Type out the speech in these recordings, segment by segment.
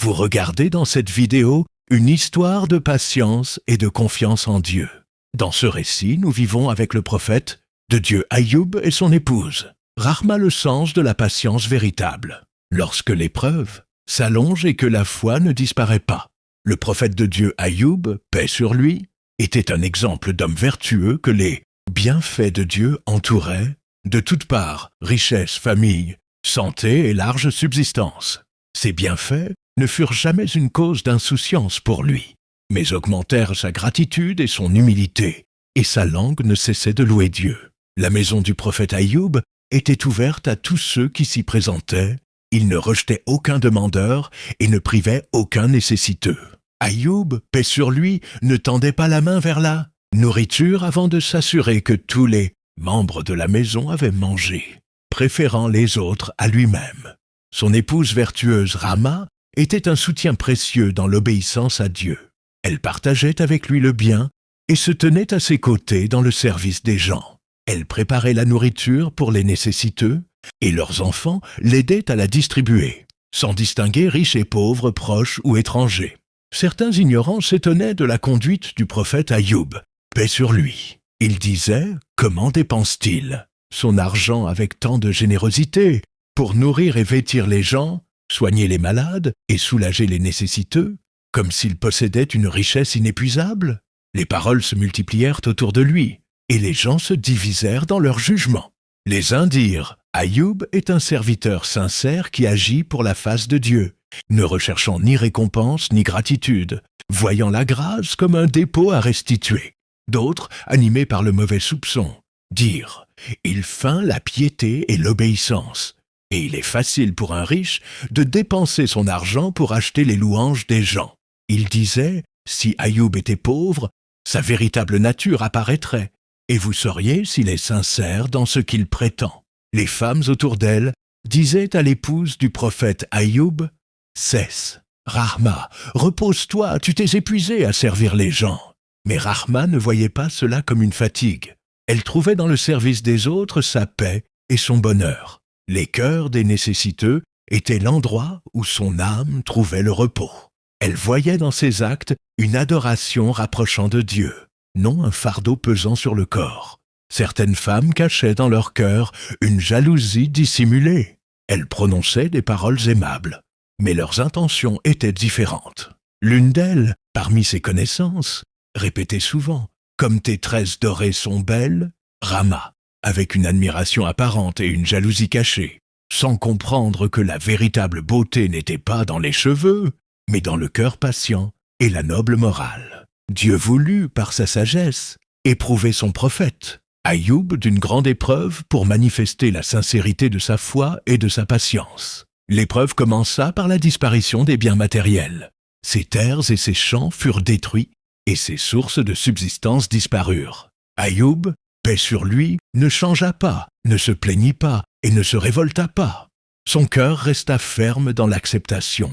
Vous regardez dans cette vidéo une histoire de patience et de confiance en Dieu. Dans ce récit, nous vivons avec le prophète de Dieu Ayoub et son épouse. Rahma le sens de la patience véritable. Lorsque l'épreuve s'allonge et que la foi ne disparaît pas. Le prophète de Dieu Ayoub, paix sur lui, était un exemple d'homme vertueux que les bienfaits de Dieu entouraient de toutes parts, richesse, famille, santé et large subsistance. Ces bienfaits ne furent jamais une cause d'insouciance pour lui, mais augmentèrent sa gratitude et son humilité, et sa langue ne cessait de louer Dieu. La maison du prophète Ayoub était ouverte à tous ceux qui s'y présentaient. Il ne rejetait aucun demandeur et ne privait aucun nécessiteux. Ayoub, paix sur lui, ne tendait pas la main vers la nourriture avant de s'assurer que tous les membres de la maison avaient mangé, préférant les autres à lui-même. Son épouse vertueuse Rahma était un soutien précieux dans l'obéissance à Dieu. Elle partageait avec lui le bien et se tenait à ses côtés dans le service des gens. Elle préparait la nourriture pour les nécessiteux et leurs enfants l'aidaient à la distribuer, sans distinguer riches et pauvres, proches ou étrangers. Certains ignorants s'étonnaient de la conduite du prophète Ayoub, paix sur lui. Ils disaient « Comment dépense-t-il son argent avec tant de générosité pour nourrir et vêtir les gens, soigner les malades et soulager les nécessiteux, comme s'il possédait une richesse inépuisable ?» Les paroles se multiplièrent autour de lui, et les gens se divisèrent dans leur jugement. Les uns dirent « Ayoub est un serviteur sincère qui agit pour la face de Dieu, ne recherchant ni récompense ni gratitude, voyant la grâce comme un dépôt à restituer. » D'autres, animés par le mauvais soupçon, dirent « Il feint la piété et l'obéissance, et il est facile pour un riche de dépenser son argent pour acheter les louanges des gens. » Ils disaient « Si Ayoub était pauvre, sa véritable nature apparaîtrait, et vous sauriez s'il est sincère dans ce qu'il prétend. » Les femmes autour d'elle disaient à l'épouse du prophète Ayoub « Cesse, Rahma, repose-toi, tu t'es épuisée à servir les gens. » Mais Rahma ne voyait pas cela comme une fatigue. Elle trouvait dans le service des autres sa paix et son bonheur. Les cœurs des nécessiteux étaient l'endroit où son âme trouvait le repos. Elle voyait dans ses actes une adoration rapprochant de Dieu, non un fardeau pesant sur le corps. Certaines femmes cachaient dans leur cœur une jalousie dissimulée. Elles prononçaient des paroles aimables, mais leurs intentions étaient différentes. L'une d'elles, parmi ses connaissances, répétait souvent « Comme tes tresses dorées sont belles, Rahma », avec une admiration apparente et une jalousie cachée, sans comprendre que la véritable beauté n'était pas dans les cheveux, mais dans le cœur patient et la noble morale. Dieu voulut, par sa sagesse, éprouver son prophète, Ayoub, d'une grande épreuve pour manifester la sincérité de sa foi et de sa patience. L'épreuve commença par la disparition des biens matériels. Ses terres et ses champs furent détruits et ses sources de subsistance disparurent. Ayoub, paix sur lui, ne changea pas, ne se plaignit pas et ne se révolta pas. Son cœur resta ferme dans l'acceptation,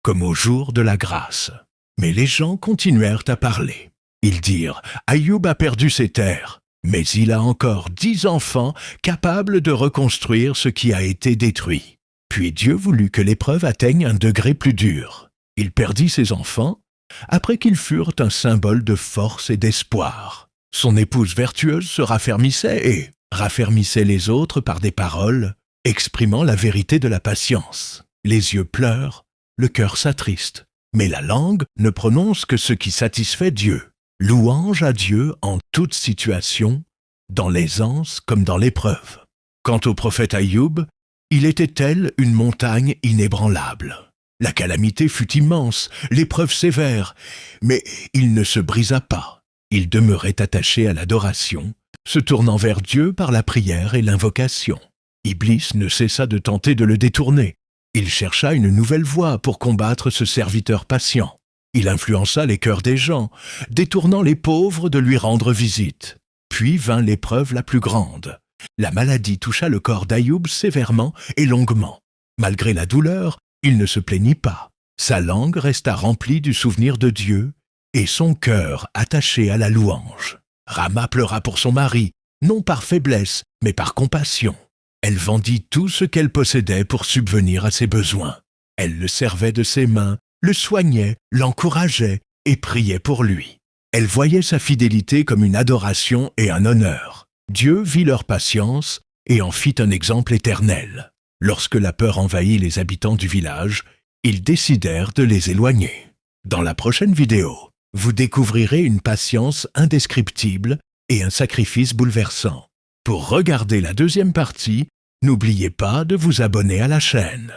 comme au jour de la grâce. Mais les gens continuèrent à parler. Ils dirent « Ayoub a perdu ses terres, mais il a encore 10 enfants capables de reconstruire ce qui a été détruit. » Puis Dieu voulut que l'épreuve atteigne un degré plus dur. Il perdit ses enfants après qu'ils furent un symbole de force et d'espoir. Son épouse vertueuse se raffermissait et raffermissait les autres par des paroles exprimant la vérité de la patience. Les yeux pleurent, le cœur s'attriste, mais la langue ne prononce que ce qui satisfait Dieu. Louange à Dieu en toute situation, dans l'aisance comme dans l'épreuve. Quant au prophète Ayoub, il était tel une montagne inébranlable. La calamité fut immense, l'épreuve sévère, mais il ne se brisa pas. Il demeurait attaché à l'adoration, se tournant vers Dieu par la prière et l'invocation. Iblis ne cessa de tenter de le détourner. Il chercha une nouvelle voie pour combattre ce serviteur patient. Il influença les cœurs des gens, détournant les pauvres de lui rendre visite. Puis vint l'épreuve la plus grande. La maladie toucha le corps d'Ayoub sévèrement et longuement. Malgré la douleur, il ne se plaignit pas. Sa langue resta remplie du souvenir de Dieu et son cœur attaché à la louange. Rahma pleura pour son mari, non par faiblesse, mais par compassion. Elle vendit tout ce qu'elle possédait pour subvenir à ses besoins. Elle le servait de ses mains, le soignait, l'encourageait et priait pour lui. Elle voyait sa fidélité comme une adoration et un honneur. Dieu vit leur patience et en fit un exemple éternel. Lorsque la peur envahit les habitants du village, ils décidèrent de les éloigner. Dans la prochaine vidéo, vous découvrirez une patience indescriptible et un sacrifice bouleversant. Pour regarder la deuxième partie, n'oubliez pas de vous abonner à la chaîne.